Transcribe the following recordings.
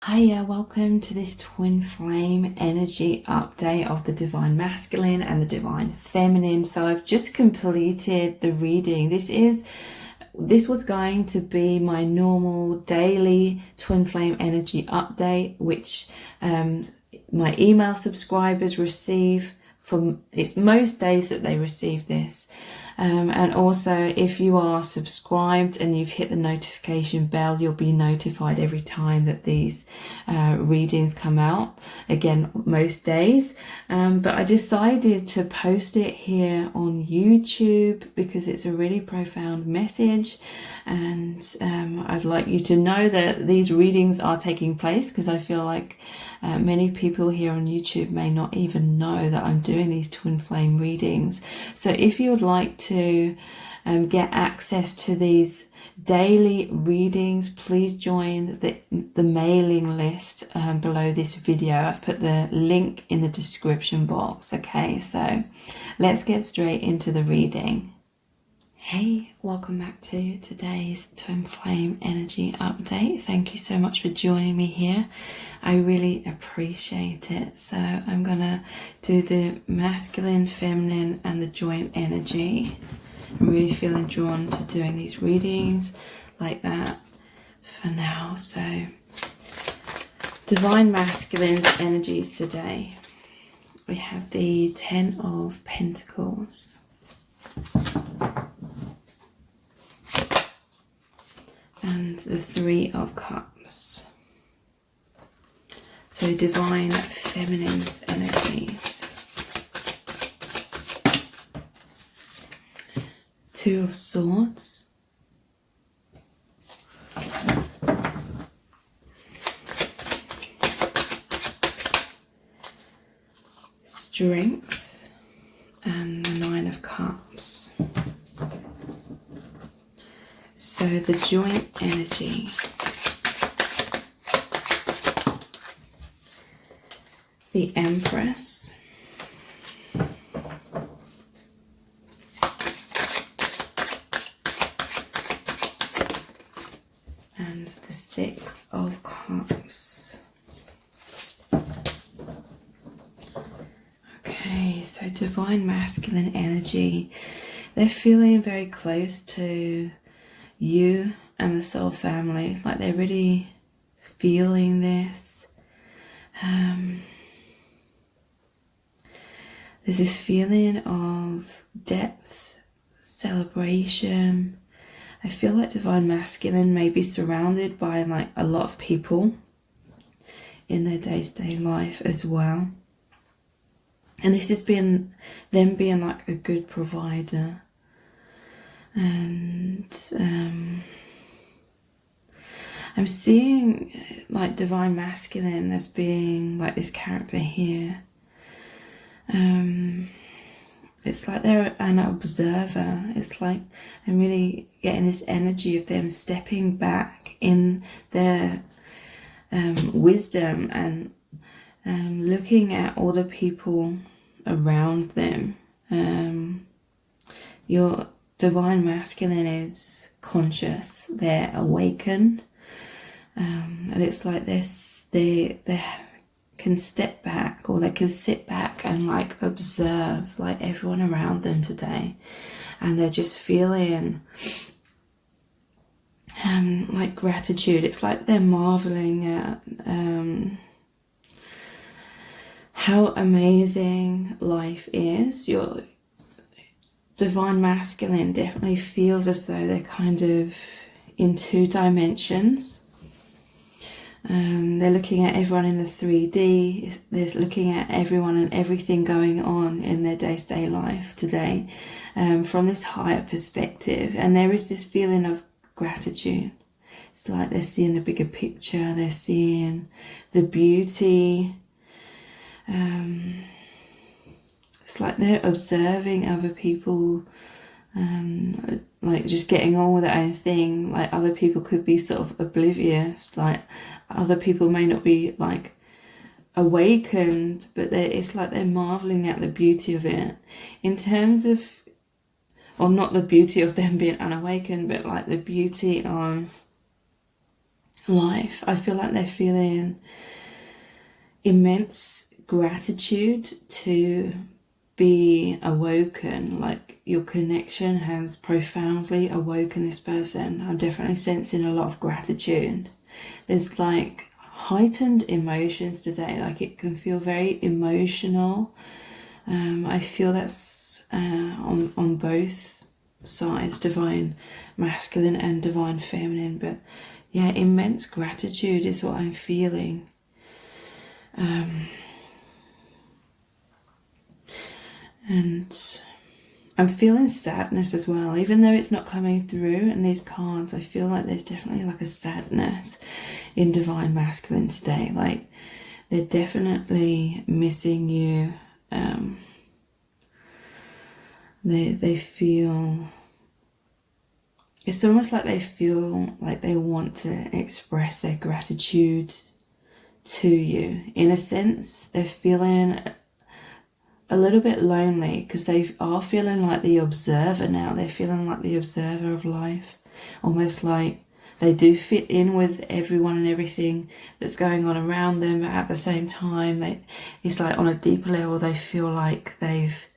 Hiya, welcome to this twin flame energy update of the divine masculine and the divine feminine. So I've just completed the reading. This was going to be my normal daily twin flame energy update, which my email subscribers receive. It's most days that they receive this. And also, if you are subscribed and you've hit the notification bell, you'll be notified every time that these readings come out. Again, most days. But I decided to post it here on YouTube because it's a really profound message. And I'd like you to know that these readings are taking place, because I feel like many people here on YouTube may not even know that I'm doing these twin flame readings. So if you would like to get access to these daily readings, please join the mailing list below this video. I've put the link in the description box. Okay, so let's get straight into the reading. Hey, welcome back to today's twin flame energy update. Thank you so much for joining me here. I really appreciate it. So I'm gonna do the masculine, feminine, and the joint energy. I'm really feeling drawn to doing these readings like that for now. So divine masculine's energies today. We have the 10 of Pentacles. And the 3 of Cups. So divine feminine's energies. 2 of Swords. Strength. And the 9 of Cups. So the joint energy. The Empress. And the 6 of Cups. Okay, so divine masculine energy. They're feeling very close to you and the soul family, like they're really feeling this. There's this feeling of depth, celebration. I feel like divine masculine may be surrounded by like a lot of people in their day-to-day life as well. And this has been them being like a good provider. And I'm seeing like divine masculine as being like this character here. It's like they're an observer. It's like I'm really getting this energy of them stepping back in their wisdom and looking at all the people around them. Your divine masculine is conscious, they're awakened, and it's like this, they can step back, or they can sit back and like observe like everyone around them today, and they're just feeling like gratitude. It's like they're marveling at how amazing life is. Your divine masculine definitely feels as though they're kind of in 2 dimensions. They're looking at everyone in the 3D. They're looking at everyone and everything going on in their day-to-day life today from this higher perspective. And there is this feeling of gratitude. It's like they're seeing the bigger picture. They're seeing the beauty. It's like they're observing other people, like just getting on with their own thing. Like other people could be sort of oblivious, like other people may not be like awakened, but it's like they're marveling at the beauty of it. In terms of, or not the beauty of them being unawakened, but like the beauty of life. I feel like they're feeling immense gratitude to be awoken, like your connection has profoundly awoken this person. I'm definitely sensing a lot of gratitude. There's like heightened emotions today, like it can feel very emotional. I feel that's on both sides, divine masculine and divine feminine, but yeah, immense gratitude is what I'm feeling. And I'm feeling sadness as well, even though it's not coming through in these cards. I feel like there's definitely like a sadness in divine masculine today. Like they're definitely missing you. They feel, it's almost like they feel like they want to express their gratitude to you. In a sense, they're feeling a little bit lonely because they are feeling like the observer now. They're feeling like the observer of life, almost like they do fit in with everyone and everything that's going on around them, but at the same time, it's like on a deeper level, they feel like they've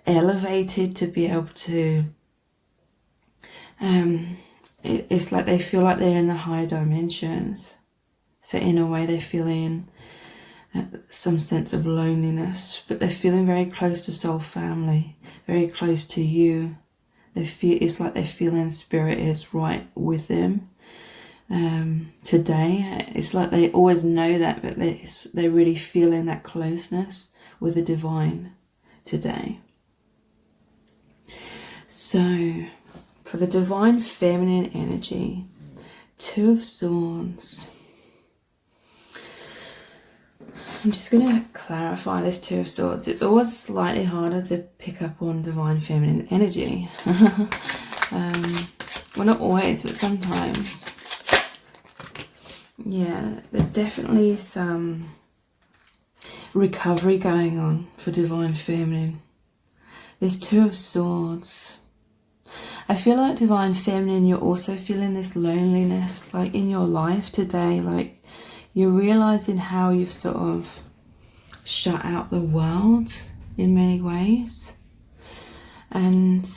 elevated to be able to, it's like they feel like they're in the higher dimensions. So in a way, they're feeling some sense of loneliness, but they're feeling very close to soul family, very close to you. It's like they're feeling spirit is right with them today. It's like they always know that, but they're really feeling that closeness with the divine today. So for the divine feminine energy, Two of Swords. I'm just going to clarify this Two of Swords. It's always slightly harder to pick up on divine feminine energy. Well, not always, but sometimes. Yeah, there's definitely some recovery going on for divine feminine. There's Two of Swords. I feel like divine feminine, you're also feeling this loneliness, like in your life today, like you're realizing how you've sort of shut out the world in many ways. And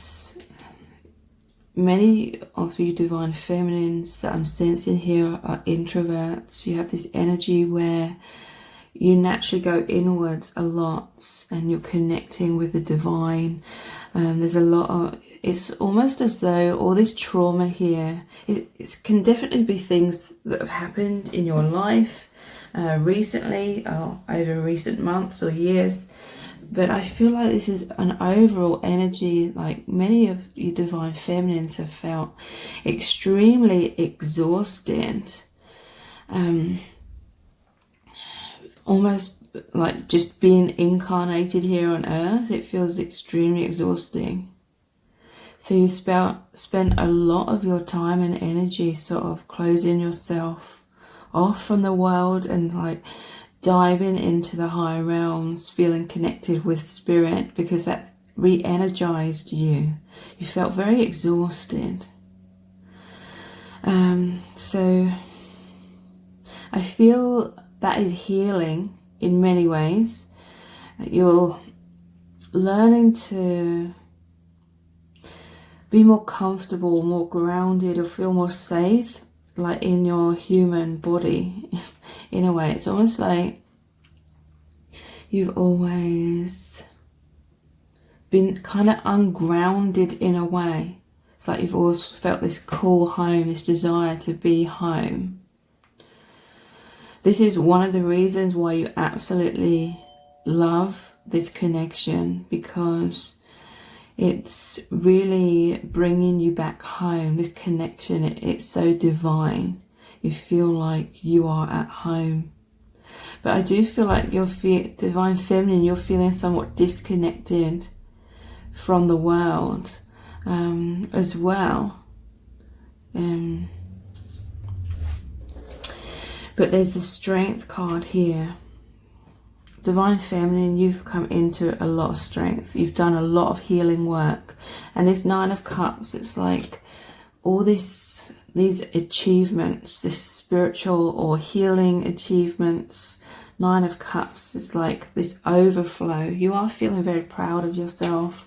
many of you divine feminines that I'm sensing here are introverts. You have this energy where you naturally go inwards a lot and you're connecting with the divine. There's a lot of, it's almost as though all this trauma here, it can definitely be things that have happened in your life recently or over recent months or years. But I feel like this is an overall energy, like many of you divine feminines have felt extremely exhausted. Almost like just being incarnated here on earth, it feels extremely exhausting. So you spent a lot of your time and energy sort of closing yourself off from the world and like diving into the higher realms, feeling connected with spirit, because that's re-energized you. You felt very exhausted. So I feel that is healing in many ways. You're learning to be more comfortable, more grounded, or feel more safe, like in your human body. In a way, it's almost like you've always been kind of ungrounded in a way. It's like you've always felt this call home, this desire to be home. This is one of the reasons why you absolutely love this connection, because it's really bringing you back home. This connection, it's so divine. You feel like you are at home. But I do feel like you're divine feminine, you're feeling somewhat disconnected from the world as well. But there's the Strength card here. Divine feminine, you've come into a lot of strength. You've done a lot of healing work. And this Nine of Cups, it's like all this these achievements, this spiritual or healing achievements. Nine of Cups is like this overflow. You are feeling very proud of yourself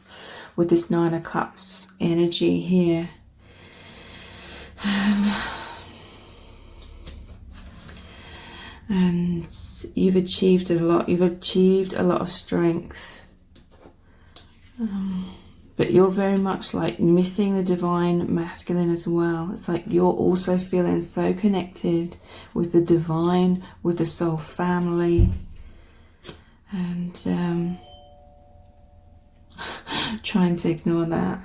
with this Nine of Cups energy here. And you've achieved a lot. You've achieved a lot of strength. But you're very much like missing the divine masculine as well. It's like you're also feeling so connected with the divine, with the soul family. And trying to ignore that.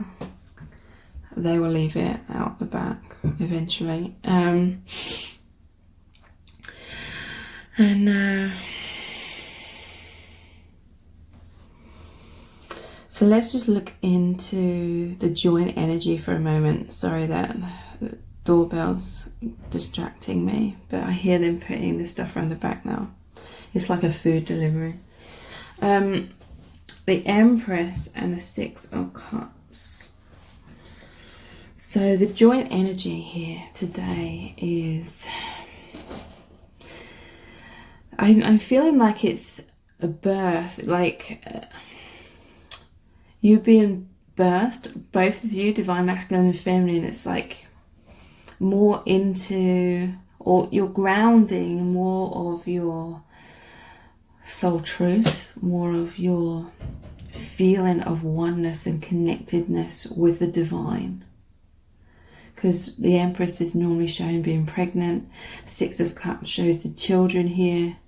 They will leave it out the back eventually. So let's just look into the joint energy for a moment. Sorry that the doorbell's distracting me, but I hear them putting this stuff around the back now. It's like a food delivery. The Empress and the Six of Cups. So the joint energy here today is... I'm feeling like it's a birth, like... you being birthed, both of you, divine masculine and feminine. It's like more into, or you're grounding more of your soul truth, more of your feeling of oneness and connectedness with the divine. Because the Empress is normally shown being pregnant. The Six of Cups shows the children here.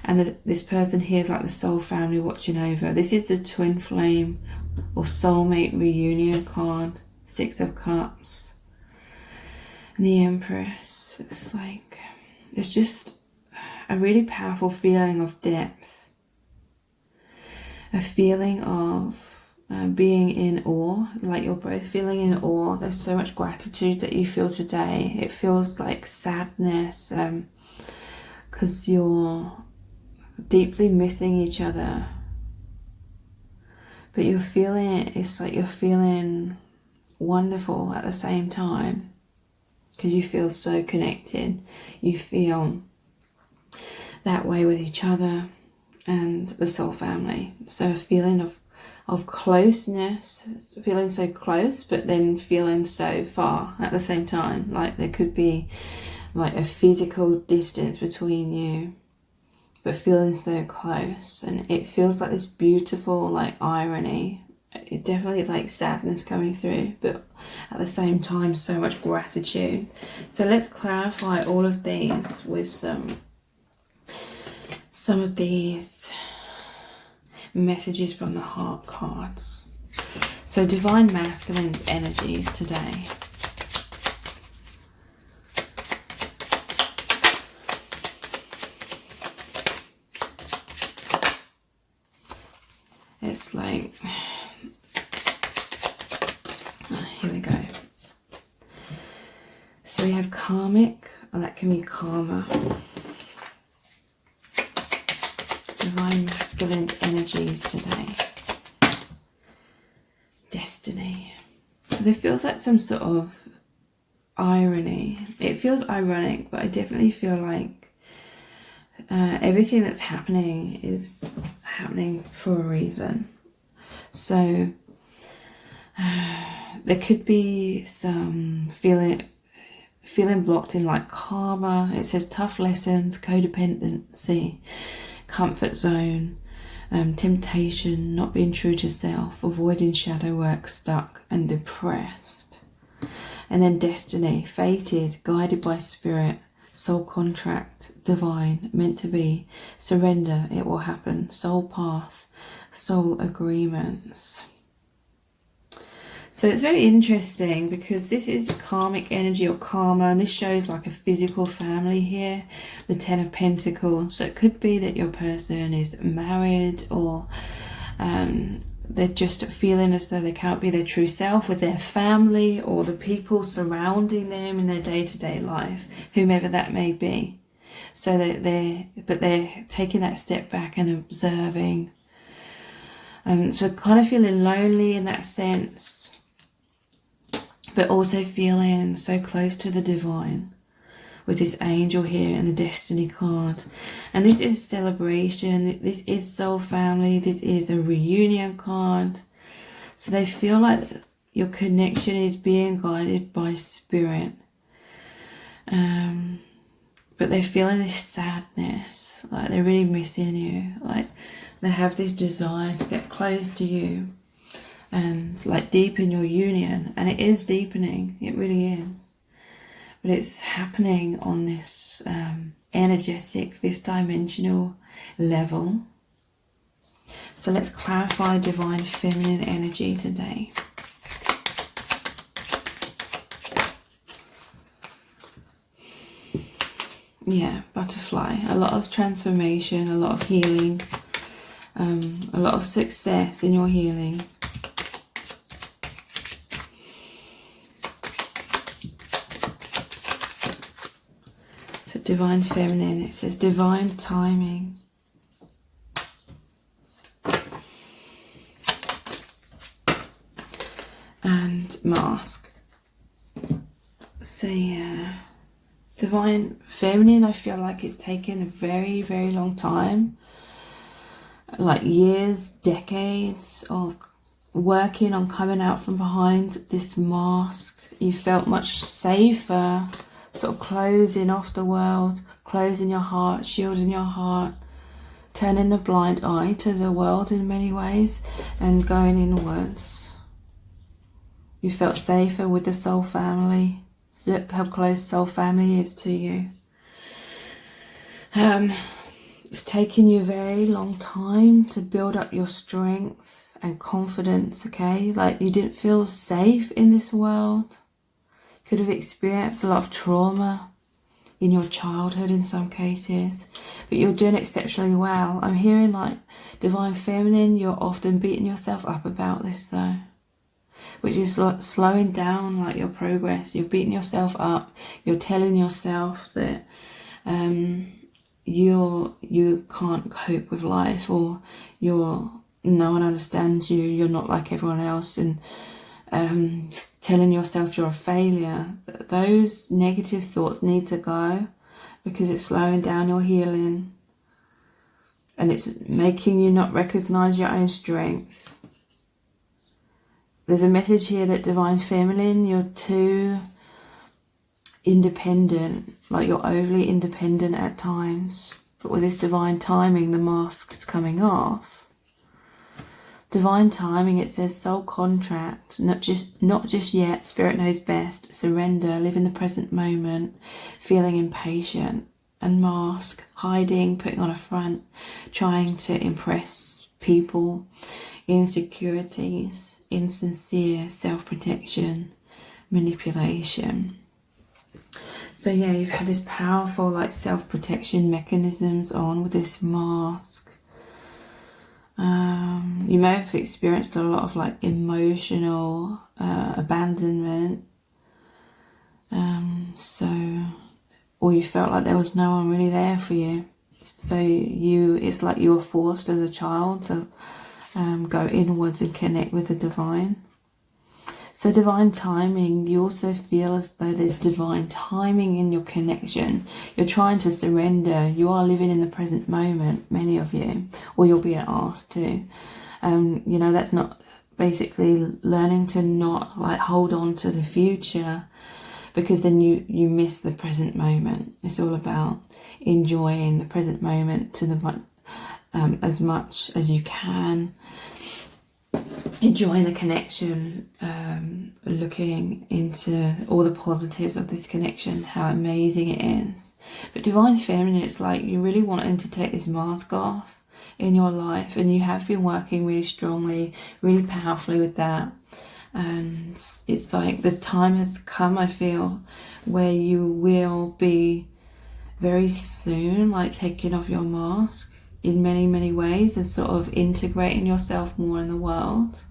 And this person here is like the soul family watching over. This is the twin flame or soulmate reunion card. Six of Cups. And the Empress. It's like, it's just a really powerful feeling of depth. A feeling of being in awe. Like you're both feeling in awe. There's so much gratitude that you feel today. It feels like sadness. Because you're deeply missing each other, but you're feeling it. It's like you're feeling wonderful at the same time because you feel so connected. You feel that way with each other and the soul family. So a feeling of closeness, feeling so close, but then feeling so far at the same time. Like there could be like a physical distance between you, but feeling so close. And it feels like this beautiful like irony. It definitely like sadness coming through, but at the same time so much gratitude. So let's clarify all of these with some of these messages from the heart cards. So divine masculine's energies today. It's like, here we go. So we have karmic, or that can be karma. Divine masculine energies today. Destiny. So there feels like some sort of irony. It feels ironic, but I definitely feel like everything that's happening is happening for a reason. So there could be some feeling blocked in like karma. It says tough lessons, codependency, comfort zone, temptation, not being true to self, avoiding shadow work, stuck and depressed. And then destiny, fated, guided by spirit, soul contract, divine, meant to be, surrender, it will happen, soul path, soul agreements. So it's very interesting because this is karmic energy or karma, and this shows like a physical family here, the Ten of Pentacles. So it could be that your person is married, or they're just feeling as though they can't be their true self with their family or the people surrounding them in their day-to-day life, whomever that may be. So they're taking that step back and observing. So kind of feeling lonely in that sense. but also feeling so close to the divine with this angel here and the destiny card. And this is celebration, this is soul family, this is a reunion card. So they feel like your connection is being guided by spirit, but they're feeling this sadness, like they're really missing you, like they have this desire to get close to you and like deepen your union. And it is deepening, it really is, but it's happening on this energetic fifth dimensional level. So let's clarify divine feminine energy today. Yeah, butterfly, a lot of transformation, a lot of healing, a lot of success in your healing. So divine feminine, it says divine timing. And mask. So yeah, divine feminine, I feel like it's taken a very, very long time, like years, decades of working on coming out from behind this mask. You felt much safer, sort of closing off the world, closing your heart, shielding your heart, turning a blind eye to the world in many ways and going inwards. You felt safer with the soul family. Look how close soul family is to you. It's taken you a very long time to build up your strength and confidence, okay? Like you didn't feel safe in this world. Could have experienced a lot of trauma in your childhood in some cases, but you're doing exceptionally well. I'm hearing like divine feminine, you're often beating yourself up about this though, which is like slowing down like your progress. You're beating yourself up, you're telling yourself that you can't cope with life, or no one understands you, you're not like everyone else, and telling yourself you're a failure. Those negative thoughts need to go, because it's slowing down your healing and it's making you not recognize your own strength. There's a message here that divine feminine, you're too independent, like you're overly independent at times. But with this divine timing, the mask is coming off. Divine timing, it says soul contract, not just yet, spirit knows best, surrender, live in the present moment, feeling impatient, and mask, hiding, putting on a front, trying to impress people, insecurities, insincere self-protection, manipulation. So yeah, you've had this powerful like self-protection mechanisms on with this mask. You may have experienced a lot of like emotional abandonment. Or you felt like there was no one really there for you. So it's like you were forced as a child to go inwards and connect with the divine. So divine timing, you also feel as though there's divine timing in your connection. You're trying to surrender. You are living in the present moment, many of you, or you're being asked to. That's not basically learning to not like hold on to the future, because then you miss the present moment. It's all about enjoying the present moment to the as much as you can. Enjoying the connection, looking into all the positives of this connection, how amazing it is. But divine feminine, it's like you're really wanting to take this mask off in your life, and you have been working really strongly, really powerfully with that. And it's like the time has come, I feel, where you will be very soon like taking off your mask in many, many ways and sort of integrating yourself more in the world.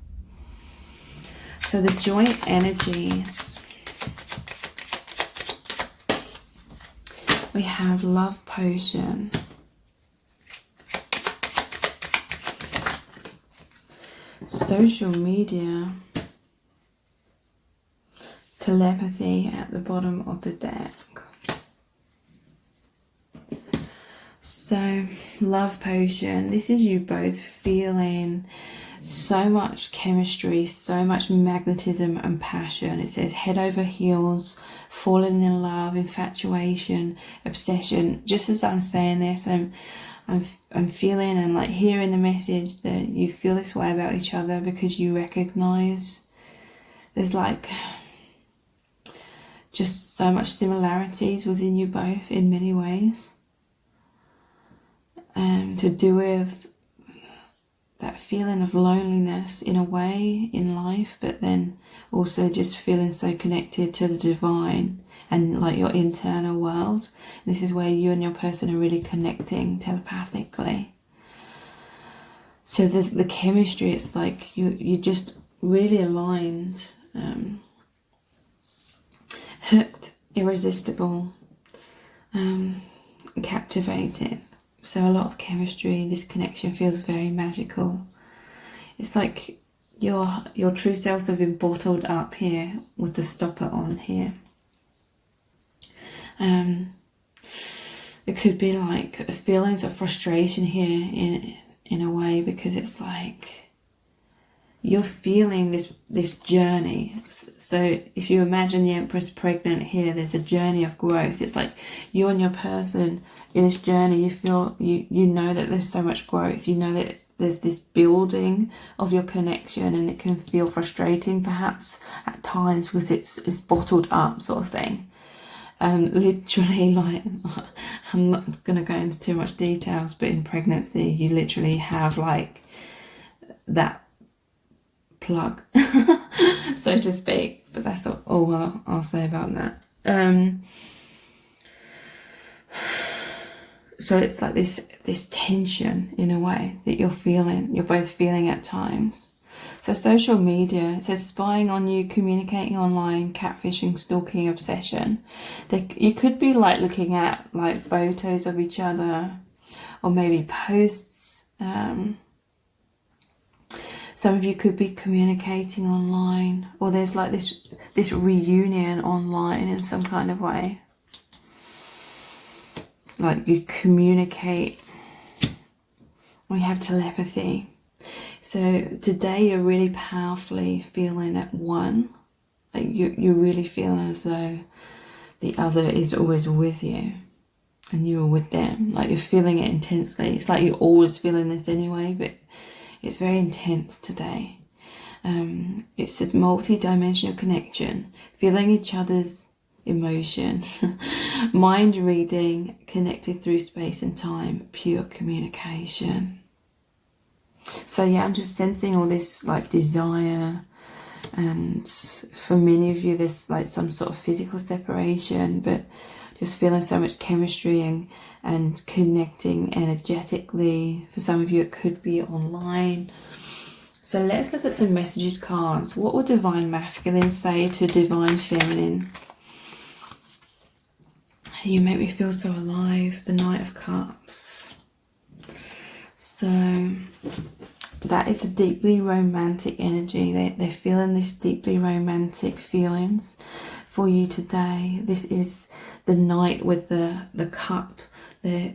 So the joint energies, we have love potion, social media, telepathy at the bottom of the deck. So, love potion. This is you both feeling so much chemistry, so much magnetism and passion. It says head over heels, falling in love, infatuation, obsession. Just as I'm saying this, I'm feeling and like hearing the message that you feel this way about each other because you recognize there's like just so much similarities within you both in many ways. To do with that feeling of loneliness in a way in life, but then also just feeling so connected to the divine and like your internal world. This is where you and your person are really connecting telepathically. So there's the chemistry, it's like you just really aligned, hooked, irresistible, captivated. So a lot of chemistry. This connection feels very magical. It's like your true selves have been bottled up here with the stopper on here. It could be like feelings of frustration here in a way, because it's like you're feeling this journey. So if you imagine the Empress pregnant here, there's a journey of growth. It's like you and your person in this journey, you feel you know that there's so much growth. You know that there's this building of your connection, and it can feel frustrating perhaps at times because it's bottled up sort of thing. Literally, like, I'm not going to go into too much details, but in pregnancy you literally have like that plug so to speak, but that's all I'll say about that. So it's like this tension in a way that you're both feeling at times. So social media, it says spying on you, communicating online, catfishing, stalking, obsession. You could be like looking at like photos of each other, or maybe posts. Some of you could be communicating online, or there's like this reunion online in some kind of way. Like you communicate. We have telepathy. So today you're really powerfully feeling at one. Like you're really feeling as though the other is always with you and you're with them. Like you're feeling it intensely. It's like you're always feeling this anyway, but it's very intense today. It says multi-dimensional connection, feeling each other's emotions, mind reading, connected through space and time, pure communication. So yeah, I'm just sensing all this like desire, and for many of you there's like some sort of physical separation, but just feeling so much chemistry and connecting energetically. For some of you it could be online. So let's look at some messages cards. What would Divine Masculine say to Divine Feminine? You make me feel so alive. The Knight of Cups. So that is a deeply romantic energy. They're feeling this deeply romantic feelings for you today. This is the Knight with the cup. They're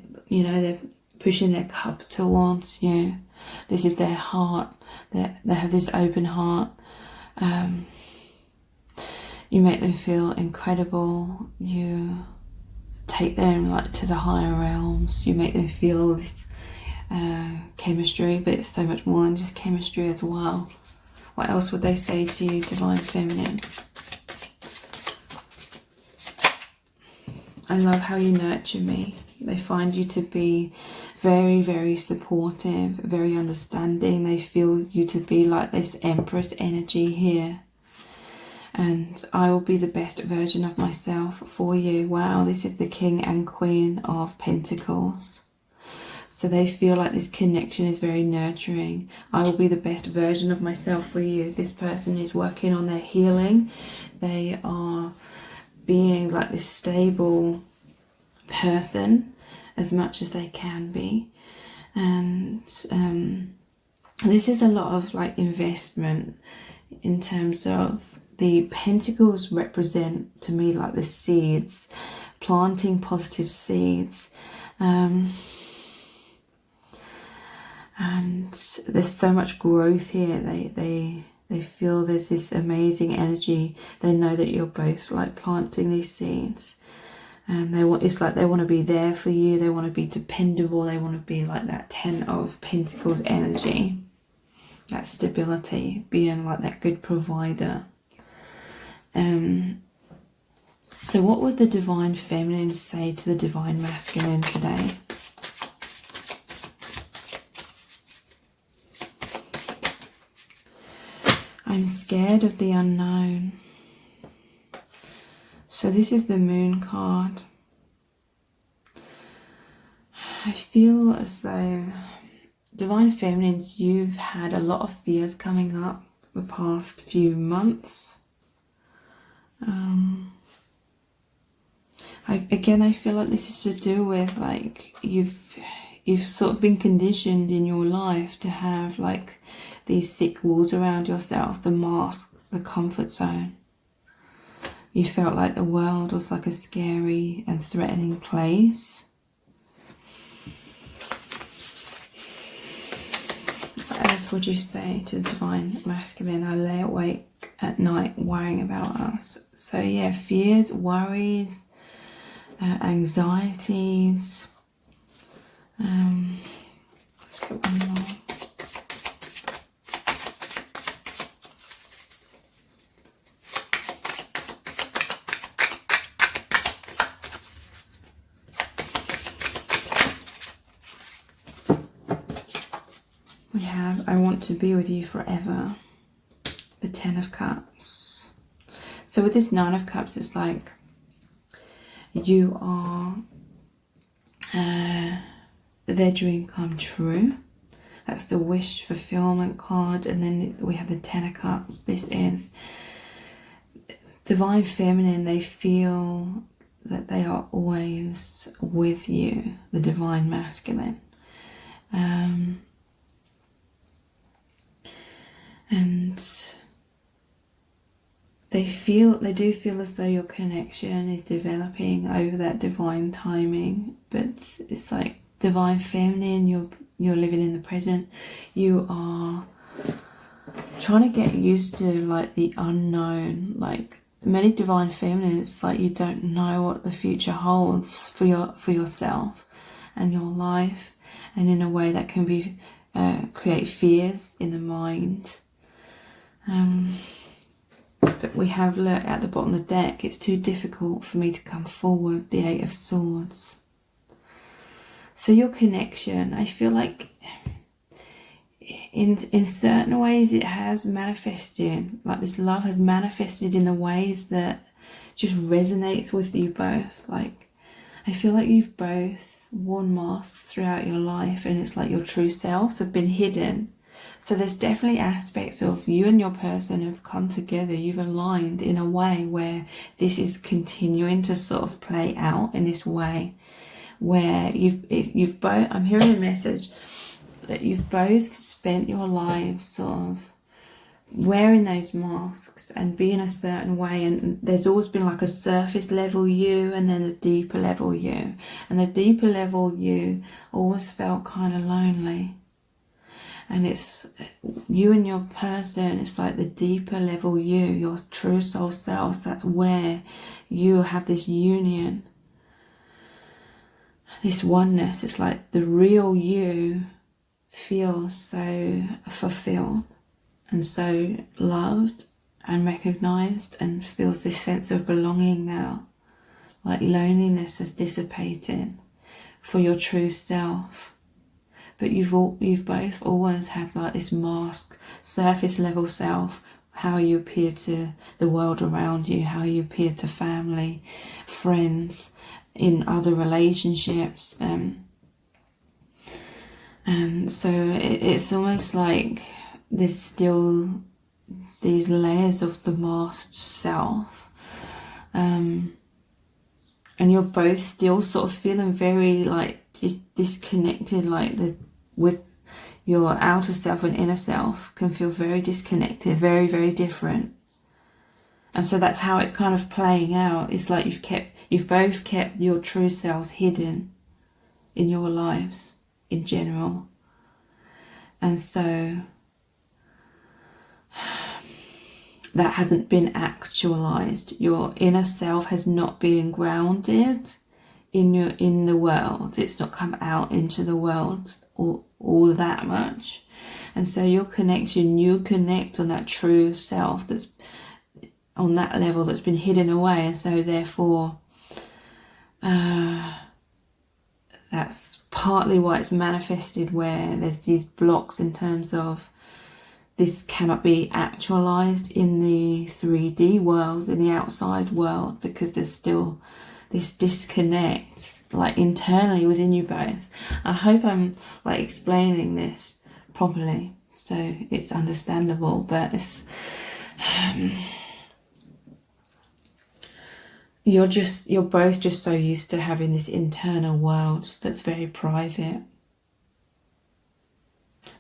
pushing their cup towards you. This is their heart. They have this open heart. You make them feel incredible. You take them like to the higher realms. You make them feel all this chemistry, but it's so much more than just chemistry as well. What else would they say to you, Divine Feminine? I love how you nurture me. They find you to be very, very supportive, very understanding. They feel you to be like this Empress energy here. And I will be the best version of myself for you. Wow, this is the King and Queen of Pentacles. So they feel like this connection is very nurturing. I will be the best version of myself for you. This person is working on their healing. They are being like this stable person as much as they can be. And this is a lot of like investment in terms of the pentacles represent to me like the seeds, planting positive seeds. And there's so much growth here. They feel there's this amazing energy. They know that you're both like planting these seeds, and it's like they want to be there for you. They want to be dependable. They want to be like that 10 of Pentacles energy, that stability, being like that good provider. So what would the Divine Feminine say to the Divine Masculine today? I'm scared of the unknown. So this is the Moon card. I feel as though Divine Feminines, you've had a lot of fears coming up the past few months. I feel like this is to do with like you've sort of been conditioned in your life to have like these thick walls around yourself, the mask, the comfort zone. You felt like the world was like a scary and threatening place. What else would you say to the Divine Masculine? I lay awake at night worrying about us. So yeah, fears, worries, anxieties. Let's get one more. We have I want to be with you forever. The 10 of Cups. So with this 9 of Cups, it's like you are their dream come true. That's the wish fulfillment card. And then we have the 10 of Cups. This is Divine Feminine. They feel that they are always with you, the Divine Masculine. And they do feel as though your connection is developing over that divine timing, but it's like Divine Feminine, you're living in the present. You are trying to get used to like the unknown. Like many Divine Feminine, it's like you don't know what the future holds for yourself and your life, and in a way that can be create fears in the mind. But we have, look, at the bottom of the deck, it's too difficult for me to come forward, the 8 of Swords. So your connection, I feel like in certain ways it has manifested, like this love has manifested in the ways that just resonates with you both. Like I feel like you've both worn masks throughout your life, and it's like your true selves have been hidden. So there's definitely aspects of you and your person have come together. You've aligned in a way where this is continuing to sort of play out in this way, where you've both, I'm hearing a message that you've both spent your lives sort of wearing those masks and being a certain way, and there's always been like a surface level you and then a deeper level you, and the deeper level you always felt kind of lonely. And it's you and your person, it's like the deeper level you, your true soul self, that's where you have this union, this oneness. It's like the real you feels so fulfilled and so loved and recognized, and feels this sense of belonging now. Like loneliness has dissipated for your true self. But you've both always had like this mask, surface level self, how you appear to the world around you, how you appear to family, friends, in other relationships. And so it's almost like there's still these layers of the masked self. And you're both still sort of feeling very like disconnected, like with your outer self and inner self can feel very disconnected, very, very different. And so that's how it's kind of playing out. It's like you've both kept your true selves hidden in your lives in general. And so that hasn't been actualized. Your inner self has not been grounded in the world. It's not come out into the world all that much. And so your connection, you connect on that true self that's on that level that's been hidden away. And so therefore that's partly why it's manifested where there's these blocks in terms of this cannot be actualized in the 3D world, in the outside world, because there's still this disconnect like internally within you both. I hope I'm like explaining this properly so it's understandable, but it's you're both just so used to having this internal world that's very private,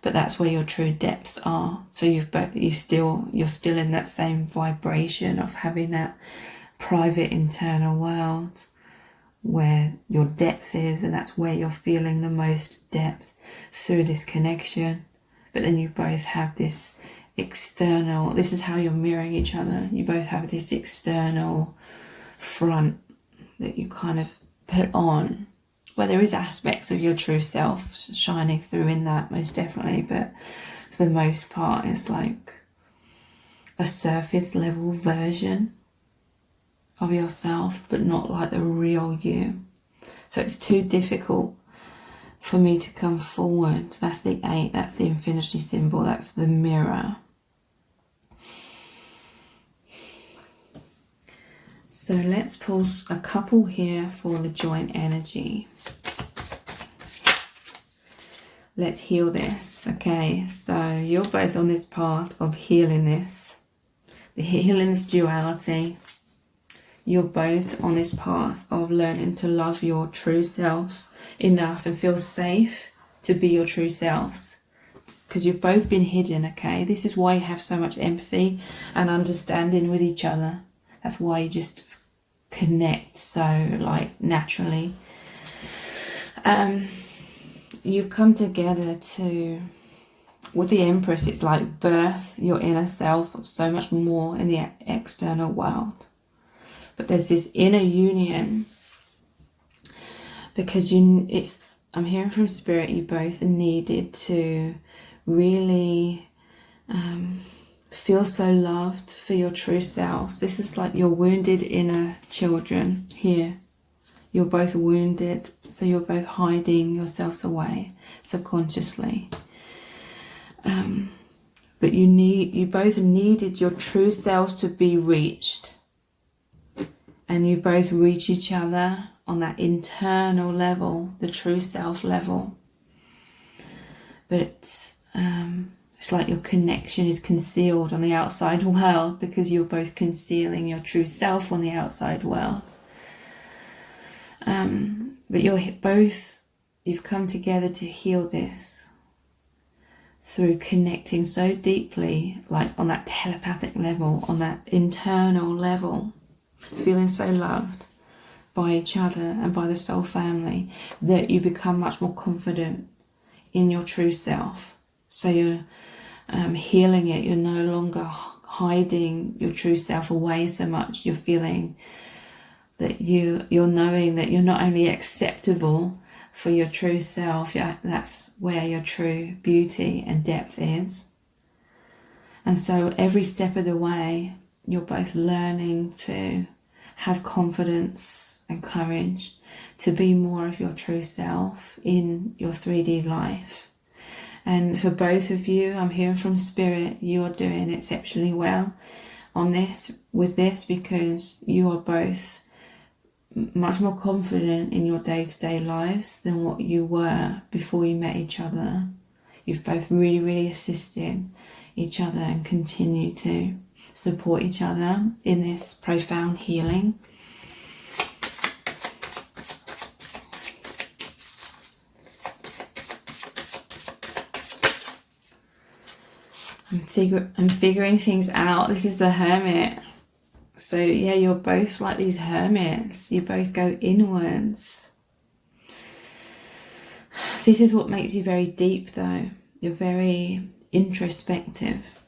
but that's where your true depths are. So you're still in that same vibration of having that private internal world where your depth is, and that's where you're feeling the most depth through this connection. But then you both have this external, this is how you're mirroring each other. You both have this external front that you kind of put on, where there is aspects of your true self shining through in that, most definitely, but for the most part it's like a surface level version of yourself, but not like the real you. So it's too difficult for me to come forward. That's the 8, that's the infinity symbol, that's the mirror. So let's pull a couple here for the joint energy. Let's heal this. Okay, so you're both on this path of healing this, healing this duality. You're both on this path of learning to love your true selves enough and feel safe to be your true selves, because you've both been hidden. Okay, this is why you have so much empathy and understanding with each other. That's why you just connect so like naturally. You've come together to, with the Empress, it's like birth your inner self so much more in the external world. But there's this inner union because I'm hearing from Spirit, you both needed to really feel so loved for your true selves. This is like your wounded inner children here. You're both wounded, so you're both hiding yourselves away subconsciously. But you both needed your true selves to be reached. And you both reach each other on that internal level, the true self level. But it's like your connection is concealed on the outside world because you're both concealing your true self on the outside world. But you've come together to heal this through connecting so deeply, like on that telepathic level, on that internal level, feeling so loved by each other and by the soul family that you become much more confident in your true self. So you're healing it. You're no longer hiding your true self away so much. You're feeling that you're knowing that you're not only acceptable for your true self, that's where your true beauty and depth is. And so every step of the way, you're both learning to have confidence and courage to be more of your true self in your 3D life. And for both of you, I'm hearing from Spirit, you're doing exceptionally well on this, with this, because you are both much more confident in your day-to-day lives than what you were before you met each other. You've both really, really assisted each other and continue to support each other in this profound healing. I'm figuring things out. This is the Hermit. So yeah, you're both like these hermits. You both go inwards. This is what makes you very deep though. You're very introspective.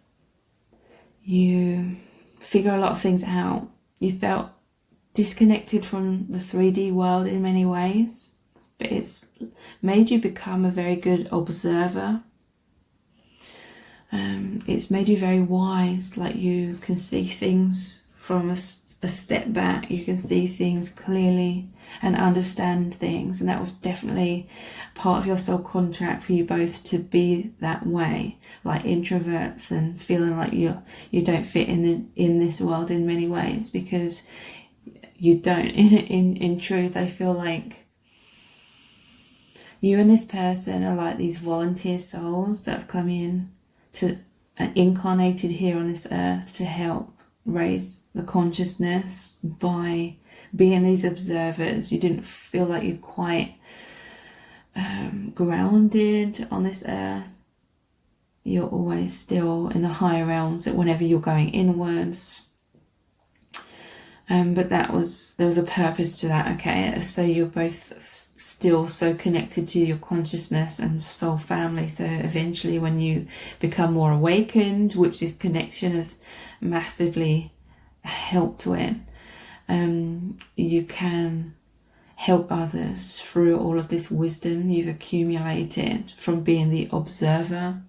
You figure a lot of things out. You felt disconnected from the 3D world in many ways, but it's made you become a very good observer. It's made you very wise, like you can see things from a step back. You can see things clearly and understand things, and that was definitely part of your soul contract for you both to be that way, like introverts and feeling like you don't fit in this world in many ways, because you don't. In truth, I feel like you and this person are like these volunteer souls that have come in to incarnated here on this earth to help raise the consciousness by being these observers. You didn't feel like you're quite grounded on this earth. You're always still in the higher realms that whenever you're going inwards. But there was a purpose to that, okay? So you're both still so connected to your consciousness and soul family. So eventually when you become more awakened, which this connection has massively helped with, you can help others through all of this wisdom you've accumulated from being the observer.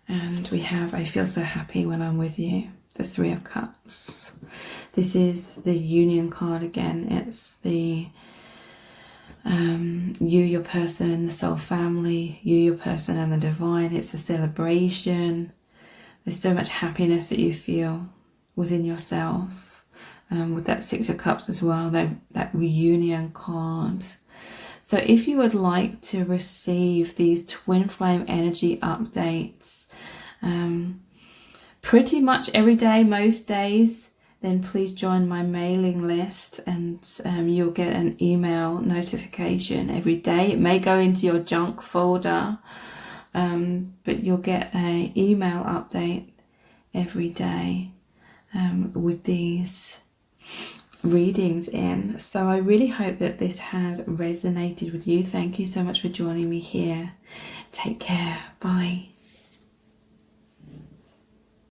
And we have, I feel so happy when I'm with you, the Three of Cups. This is the union card again. It's the you, your person, the soul family, you, your person, and the divine. It's a celebration. There's so much happiness that you feel within yourselves. With that Six of Cups as well, that reunion card. So if you would like to receive these twin flame energy updates pretty much every day, most days, then please join my mailing list, and you'll get an email notification every day. It may go into your junk folder, but you'll get an email update every day with these readings in. So I really hope that this has resonated with you. Thank you so much for joining me here. Take care. Bye.